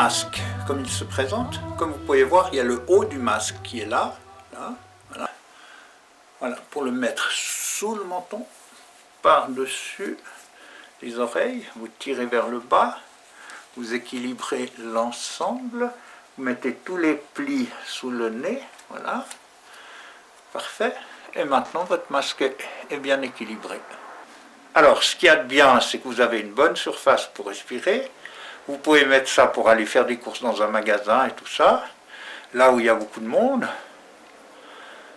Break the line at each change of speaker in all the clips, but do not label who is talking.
masque, comme il se présente, comme vous pouvez voir, il y a le haut du masque qui est là, voilà. Voilà, pour le mettre sous le menton, par-dessus les oreilles, vous tirez vers le bas, vous équilibrez l'ensemble, vous mettez tous les plis sous le nez, voilà, parfait, et maintenant votre masque est bien équilibré. Alors, ce qu'il y a de bien, c'est que vous avez une bonne surface pour respirer. Vous pouvez mettre ça pour aller faire des courses dans un magasin et tout ça, là où il y a beaucoup de monde.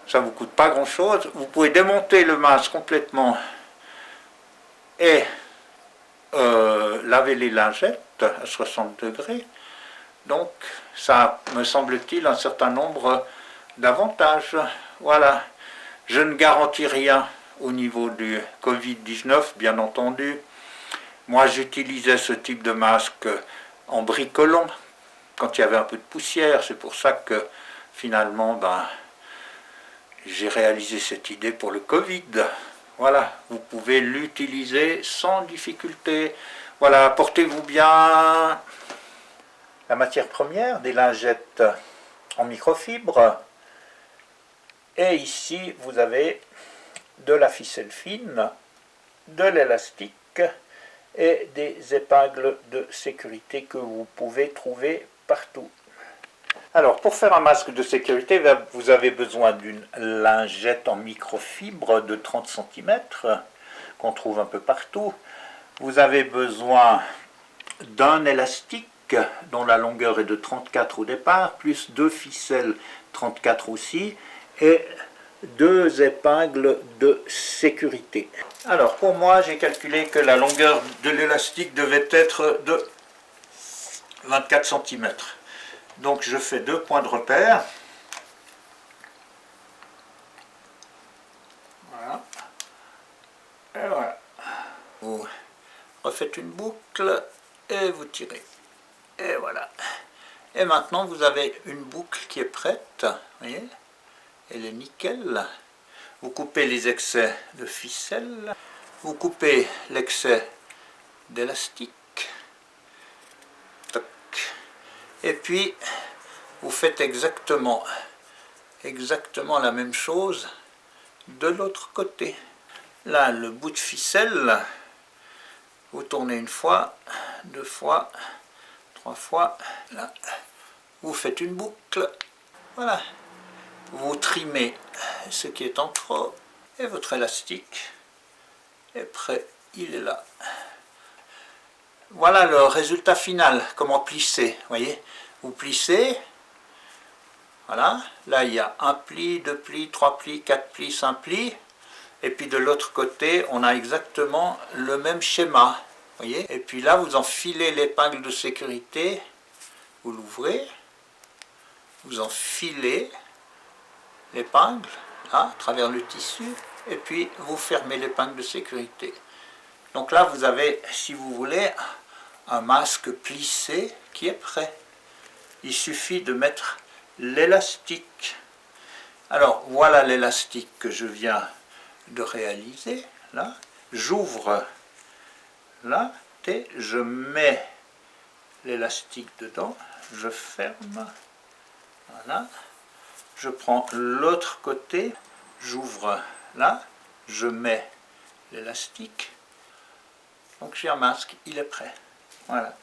Ça ne vous coûte pas grand-chose. Vous pouvez démonter le masque complètement et laver les lingettes à 60 degrés. Donc, ça me semble-t-il un certain nombre d'avantages. Voilà. Je ne garantis rien au niveau du Covid-19, bien entendu. Moi, j'utilisais ce type de masque en bricolant, quand il y avait un peu de poussière. C'est pour ça que, finalement, j'ai réalisé cette idée pour le Covid. Voilà, vous pouvez l'utiliser sans difficulté. Voilà, portez-vous bien. La matière première, des lingettes en microfibre. Et ici, vous avez de la ficelle fine, de l'élastique et des épingles de sécurité que vous pouvez trouver partout. Alors, pour faire un masque de sécurité, vous avez besoin d'une lingette en microfibre de 30 cm qu'on trouve un peu partout. Vous avez besoin d'un élastique dont la longueur est de 34 au départ, plus 2 ficelles 34 aussi, et 2 épingles de sécurité. Alors pour moi, j'ai calculé que la longueur de l'élastique devait être de 24 cm. Donc je fais 2 points de repère. Voilà. Et voilà. Vous refaites une boucle et vous tirez. Et voilà. Et maintenant vous avez une boucle qui est prête. Voyez ? Elle est nickel. Vous coupez les excès de ficelle, vous coupez l'excès d'élastique, et puis vous faites exactement la même chose de l'autre côté. Là, le bout de ficelle, vous tournez une fois, 2 fois, 3 fois, là, vous faites une boucle, voilà. Vous trimez ce qui est en trop et votre élastique est prêt, il est là. Voilà le résultat final, comment plisser, voyez. Vous plissez, voilà, là il y a 1 pli, 2 plis, 3 plis, 4 plis, 5 plis, et puis de l'autre côté on a exactement le même schéma, voyez. Et puis là vous enfilez l'épingle de sécurité, vous l'ouvrez, vous enfilez l'épingle, là, à travers le tissu, et puis vous fermez l'épingle de sécurité. Donc là, vous avez, si vous voulez, un masque plissé qui est prêt. Il suffit de mettre l'élastique. Alors, voilà l'élastique que je viens de réaliser, là. J'ouvre là, et je mets l'élastique dedans, je ferme, voilà. Je prends l'autre côté, j'ouvre là, je mets l'élastique. Donc j'ai un masque, il est prêt. Voilà.